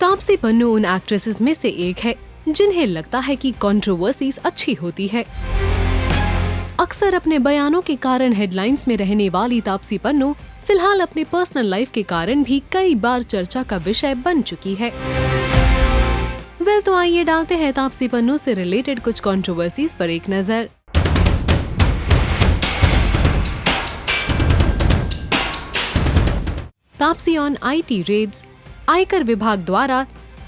तापसी पन्नू उन एक्ट्रेसेस में से एक है जिन्हें लगता है कि कंट्रोवर्सीज अच्छी होती है। अक्सर अपने बयानों के कारण हेडलाइंस में रहने वाली तापसी पन्नू फिलहाल अपने पर्सनल लाइफ के कारण भी कई बार चर्चा का विषय बन चुकी है। तो आइए डालते हैं तापसी पन्नू से रिलेटेड कुछ कंट्रोवर्सीज पर एक नजर। Taapsee on IT raids. आयकर विभाग द्वारा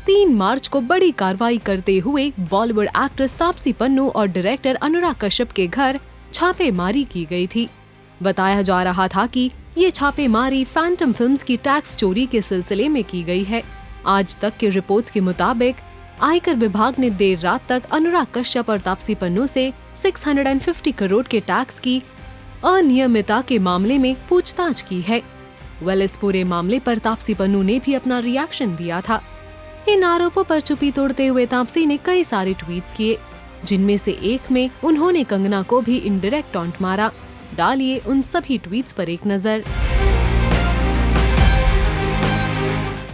3 मार्च को बड़ी कार्रवाई करते हुए बॉलीवुड एक्ट्रेस तापसी पन्नू और डायरेक्टर अनुराग कश्यप के घर छापेमारी की गई थी। बताया जा रहा था कि ये छापेमारी फैंटम फिल्म्स की टैक्स चोरी के सिलसिले में की गई है। आज तक के रिपोर्ट्स के मुताबिक आयकर विभाग ने देर रात तक अनुराग कश्यप और तापसी पन्नू से 650 करोड़ के टैक्स की अनियमितता के मामले में पूछताछ की है। इस पूरे मामले पर तापसी पन्नू ने भी अपना रिएक्शन दिया था। इन आरोपों पर चुप्पी तोड़ते हुए तापसी ने कई सारे ट्वीट्स किए, जिनमें से एक में उन्होंने कंगना को भी इनडायरेक्ट टॉन्ट मारा। डालिए उन सभी ट्वीट्स पर एक नजर।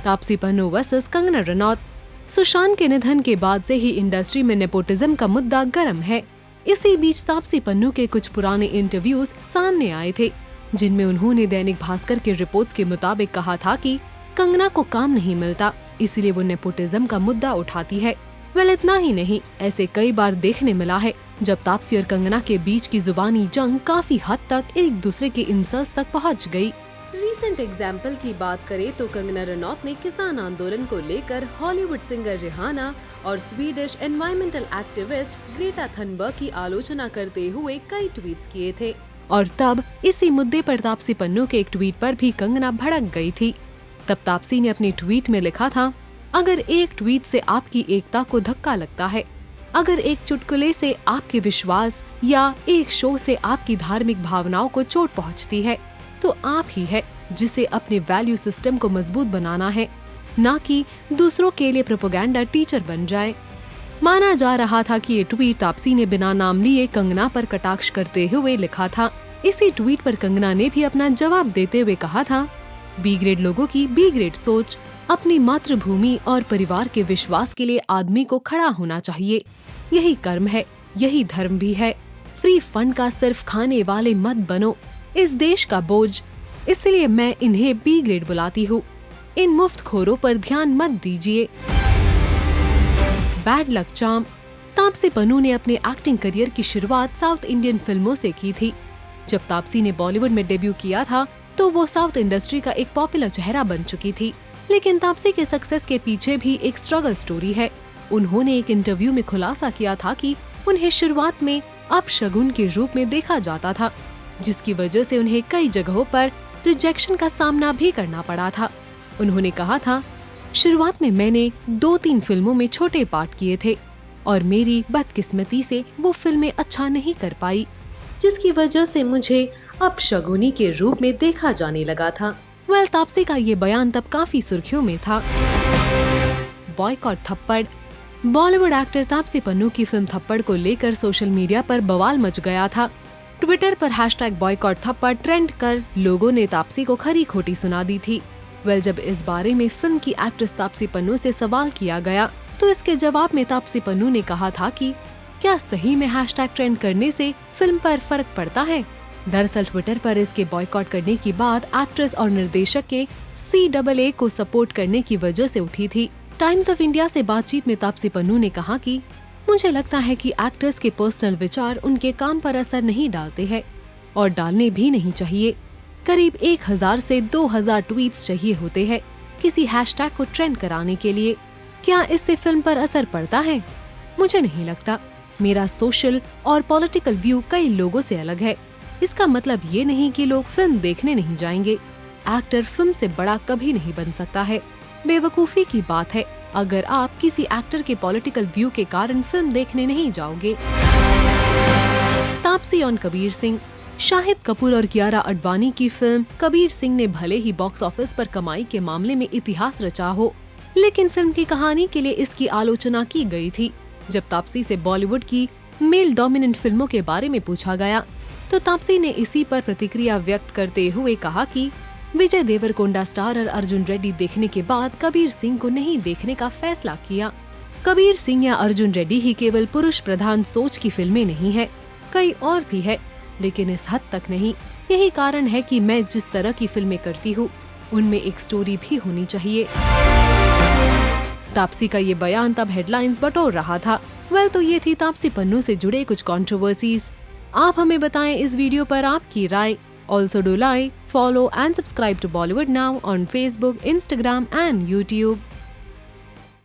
तापसी पन्नू वर्सेस कंगना रनौत। सुशांत के निधन के बाद से ही इंडस्ट्री में नेपोटिज्म का मुद्दा गर्म है। इसी बीच तापसी पन्नू के कुछ पुराने इंटरव्यूज सामने आए थे, जिनमें उन्होंने दैनिक भास्कर के रिपोर्ट्स के मुताबिक कहा था कि कंगना को काम नहीं मिलता, इसलिए वो नेपोटिज्म का मुद्दा उठाती है। इतना ही नहीं, ऐसे कई बार देखने मिला है जब तापसी और कंगना के बीच की जुबानी जंग काफी हद तक एक दूसरे के इंसल्ट्स तक पहुंच गई। रीसेंट एग्जाम्पल की बात करें तो कंगना रनौत ने किसान आंदोलन को लेकर हॉलीवुड सिंगर रिहाना और Swedish environmental activist Greta Thunberg की आलोचना करते हुए कई ट्वीट्स किए थे। और तब इसी मुद्दे पर तापसी पन्नू के एक ट्वीट पर भी कंगना भड़क गई थी। तब तापसी ने अपने ट्वीट में लिखा था, अगर एक ट्वीट से आपकी एकता को धक्का लगता है, अगर एक चुटकुले से आपके विश्वास या एक शो से आपकी धार्मिक भावनाओं को चोट पहुंचती है, तो आप ही है जिसे अपने वैल्यू सिस्टम को मजबूत बनाना है, ना कि दूसरों के लिए प्रोपेगेंडा टीचर बन जाए। माना जा रहा था कि ये ट्वीट तापसी ने बिना नाम लिए कंगना पर कटाक्ष करते हुए लिखा था। इसी ट्वीट पर कंगना ने भी अपना जवाब देते हुए कहा था, बी ग्रेड लोगों की बी ग्रेड सोच, अपनी मातृभूमि और परिवार के विश्वास के लिए आदमी को खड़ा होना चाहिए। यही कर्म है, यही धर्म भी है। फ्री फंड का सिर्फ खाने वाले मत बनो, इस देश का बोझ, इसलिए मैं इन्हें बी ग्रेड बुलाती हूँ। इन मुफ्त खोरों पर ध्यान मत दीजिए। Bad luck charm. Taapsee Pannu ने अपने एक्टिंग करियर की शुरुआत साउथ इंडियन फिल्मों से की थी। जब तापसी ने बॉलीवुड में डेब्यू किया था तो वो साउथ इंडस्ट्री का एक पॉपुलर चेहरा बन चुकी थी। लेकिन तापसी के सक्सेस के पीछे भी एक स्ट्रगल स्टोरी है। उन्होंने एक इंटरव्यू में खुलासा किया था कि उन्हें शुरुआत में अपशगुन के रूप में देखा जाता था, जिसकी वजह से उन्हें कई जगहों पर रिजेक्शन का सामना भी करना पड़ा था। उन्होंने कहा था, शुरुआत में मैंने 2-3 फिल्मों में छोटे पार्ट किए थे और मेरी बदकिस्मती से वो फिल्में अच्छा नहीं कर पाई, जिसकी वजह से मुझे अपशगुनी के रूप में देखा जाने लगा था। तापसी का ये बयान तब काफी सुर्खियों में था। बॉयकॉट थप्पड़। बॉलीवुड एक्टर तापसी पन्नू की फिल्म थप्पड़ को लेकर सोशल मीडिया पर बवाल मच गया था। ट्विटर पर #बॉयकॉट थप्पड़ ट्रेंड कर लोगों ने तापसी को खरी खोटी सुना दी थी। जब इस बारे में फिल्म की एक्ट्रेस तापसी पन्नू से सवाल किया गया तो इसके जवाब में तापसी पन्नू ने कहा था कि क्या सही में # ट्रेंड करने से फिल्म पर फर्क पड़ता है। दरअसल ट्विटर पर इसके बॉयकॉट करने की बात एक्ट्रेस और निर्देशक के CAA को सपोर्ट करने की वजह से उठी थी। टाइम्स ऑफ इंडिया से बातचीत में तापसी पन्नू ने कहा कि मुझे लगता है कि एक्टर्स के पर्सनल विचार उनके काम पर असर नहीं डालते हैं और डालने भी नहीं चाहिए। करीब 1000 से 2000 ट्वीट्स चाहिए होते हैं किसी # को ट्रेंड कराने के लिए। क्या इससे फिल्म पर असर पड़ता है? मुझे नहीं लगता। मेरा सोशल और पॉलिटिकल व्यू कई लोगों से अलग है। इसका मतलब ये नहीं कि लोग फिल्म देखने नहीं जाएंगे। एक्टर फिल्म से बड़ा कभी नहीं बन सकता है। बेवकूफी की बात है अगर आप किसी एक्टर के पॉलिटिकल व्यू के कारण फिल्म देखने नहीं जाओगे। तापसी और कबीर सिंह। शाहिद कपूर और कियारा आडवाणी की फिल्म कबीर सिंह ने भले ही बॉक्स ऑफिस पर कमाई के मामले में इतिहास रचा हो, लेकिन फिल्म की कहानी के लिए इसकी आलोचना की गई थी। जब तापसी से बॉलीवुड की मेल डोमिनेंट फिल्मों के बारे में पूछा गया तो तापसी ने इसी पर प्रतिक्रिया व्यक्त करते हुए कहा कि विजय देवरकोंडा स्टारर अर्जुन रेड्डी देखने के बाद कबीर सिंह को नहीं देखने का फैसला किया। कबीर सिंह या अर्जुन रेड्डी ही केवल पुरुष प्रधान सोच की फिल्में नहीं है, कई और भी है, लेकिन इस हद तक नहीं। यही कारण है कि मैं जिस तरह की फिल्में करती हूँ उनमें एक स्टोरी भी होनी चाहिए। तापसी का ये बयान तब हेडलाइंस बटोर रहा था। तो ये थी तापसी पन्नू से जुड़े कुछ कंट्रोवर्सीज। आप हमें बताएं इस वीडियो पर आपकी राय। Also do like, follow and subscribe to Bollywood now on Facebook, Instagram and YouTube.